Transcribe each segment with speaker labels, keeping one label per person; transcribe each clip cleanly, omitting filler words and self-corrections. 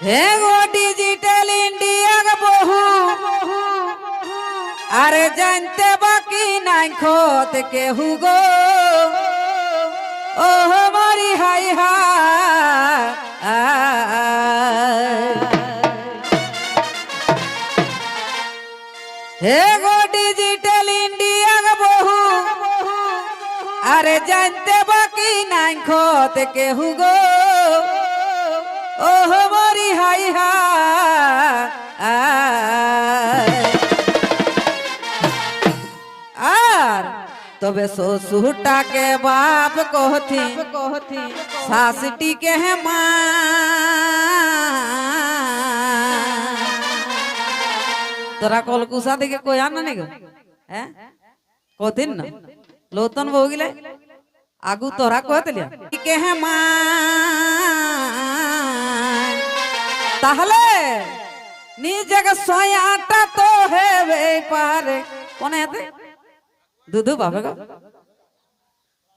Speaker 1: हे गो digital India का बहु अरे जानते बाकी नहीं खोत के हुगो ओ हमारी हाय हे गो डिजिटल इंडिया का बहु अरे जानते बाकी नहीं खोत के हुगो ओ हमारी हाय আর তবে শ্বশুরটাকে বাপ কহতি শাশুটিকে হে মা তোরা কলকুসা থেকে কই আনা নি গো হ্যাঁ কদিন না লোতন বগিলে আগু তোরা কহতলিয়া কে হে মা তাহলে নিজেকে সয়াটা তো হেবে পারে কোন হেতে দুধু বাবা গো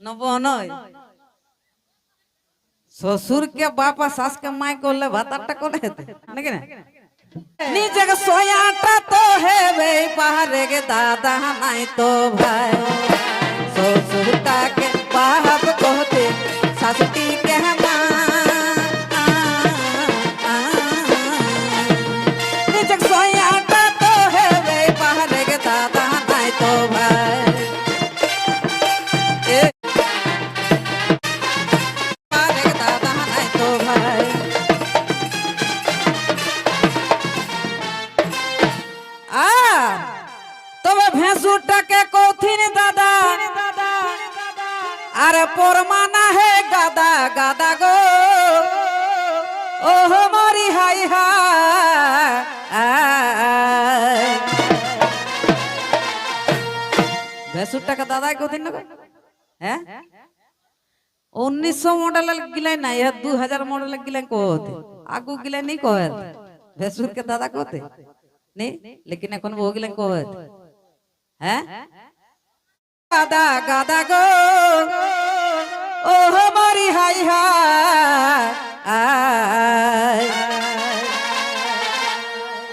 Speaker 1: নব নয় শ্বশুর কে বাপা শাস কে মাই করলে ভাতারটা কোন হেতে নাকি না নিজেকে সয়াটা তো হেবে পারে গে দাদা নাই তো ভাই শ্বশুরটাকে বাপ কহতে শাশুটি কে মা ভেঁসুটাকে কঠিন দাদা আরে পরমানা হে গাদা গাদা গো ও হমারি হাই ভেঁসুটাকে দাদাই কঠিন না হ্যাঁ 1900 মডেল গিলাই না 2000 মডেল গিলাই কোতে আগু গিলাই नहीं कोहे भैंसुर के दादा कोते नहीं लेकिन এখন वो গিলাই कोहे हैं गादा गादा गो ओ हमारी हाय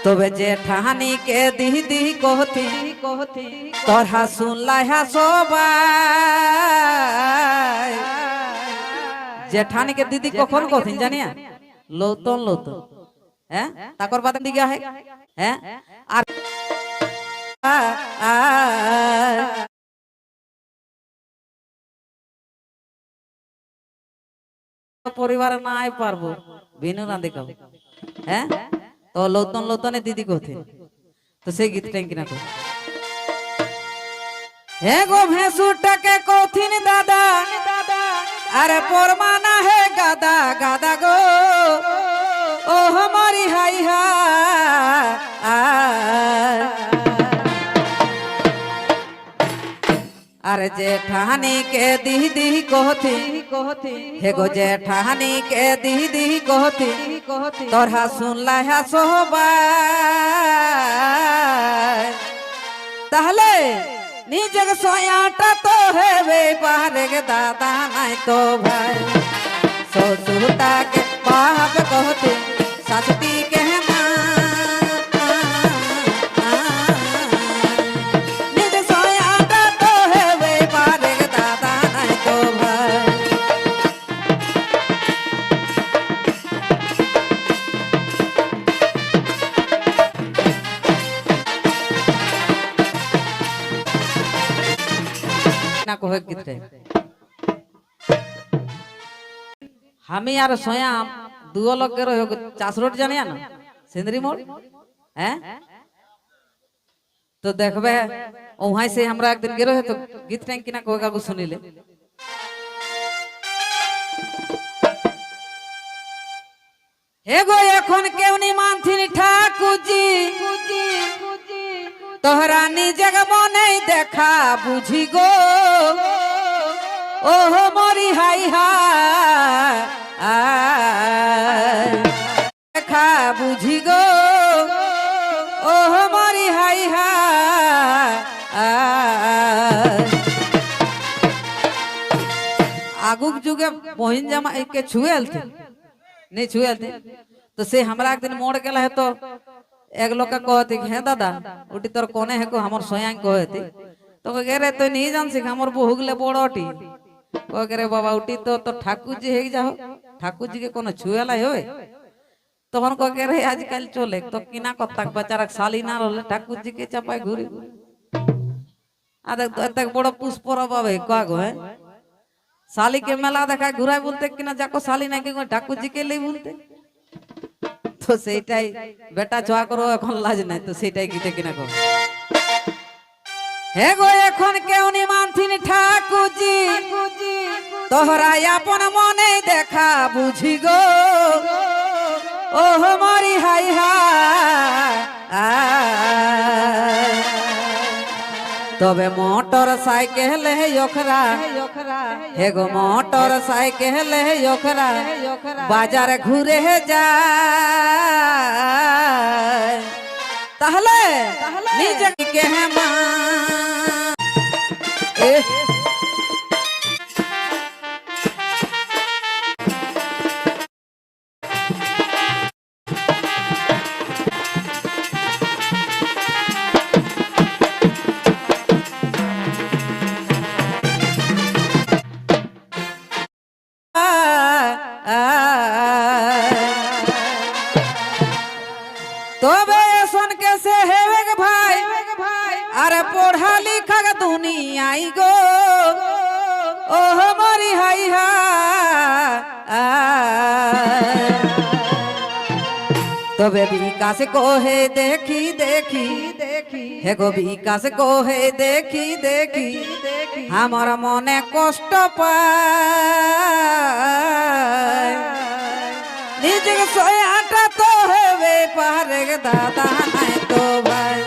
Speaker 1: तबे जेठानी के दीदी कहती तोरा सुनला है सबाई जेठानी के दीदी कखन कहती जानिया लोतन लोतन हैं ताकर बात दिया है हैं परिवार ना आए पारबो बिनु ना देखाओ हैं तो लोतन लोतने दीदी कहते तो से गीत टैंकी ना को हे गो भैंसुटाके कथिन दादा अरे परमाना है गादा गादा गो ओ हमारी हाय अरे जेठानी के दीदी कहती हे गो जेठानी के दीदी कहती तोरा सुनला है सोहबाई ताहले निजक सोयाटा तो हेबे पारे गे दादा नहीं तो भाई ससुरटा के बाप कहते सासटी के हमें यार सोयाम दुओ लोग के रहो चासरोट जानिया ना सिंदरी मोड़ हैं तो देखबे वहां से हमरा एक दिन गेरो है तो गीत टैंकी ना कोगा को सुनिले हे गो এখন কেউনি মানথিন ঠাকুজি তোহরা নিজের মনে দেখা বুঝি গো ओ मोरी हाय देखा बुझी गो ओ मोरी हाय आगुक जुगे बहिन जमा के छुएल थे नहीं छुएते तो से हमरा एक दिन मोड़ गेला है तो एक लोग का कहते हे दादा उठी तोर कोने है को हमर सोयांग कहते तो कहे रे तो नहीं जान सिख हमर बहुगले बड़टी कहे रे बाबा उठी तो ठाकुर जी हे जाओ ठाकुर जी के कोनो छुएला होय तখন कहे रे आजकल चले तो किना कत्ता बेचारा साली ना रहले ठाकुर जी के चापाय घुरी आ देख तक बड़ पुष्पर पावे का गो है साली के मेला देखा घुराय बोलते किना जाको साली ना के ठाकुर जी के लिए बोलते तो सेटाई बेटा ছোয়া করো এখন লাজ নাই তো সেটাই গীতে কিনা কো হে গো এখন কেউ নি মানথিন ঠাকুরজি তোহরা আপন মনে দেখা বুঝি গো ও মরি হাই হাই তবে মোটর সাইকেল হে ওখরা হে গো মোটর সাইকেল হে ওখরা বাজারে ঘুরে যায় তাহলে নিজেকে কে মা तबे सुन के से हेवे के भाई अरे पढ़ा लिखा के दुनिया आई गो ओ हमारी हाई हा तबे विकास को है देखी देखी हे गो विकास को है देखी देखी हमारा मने कष्ट पाय निजे सोयाटा तो हेवे पारे दादा नहीं तो भाई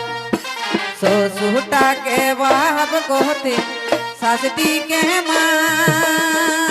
Speaker 1: ससुटा के बाप कहते सासती के मां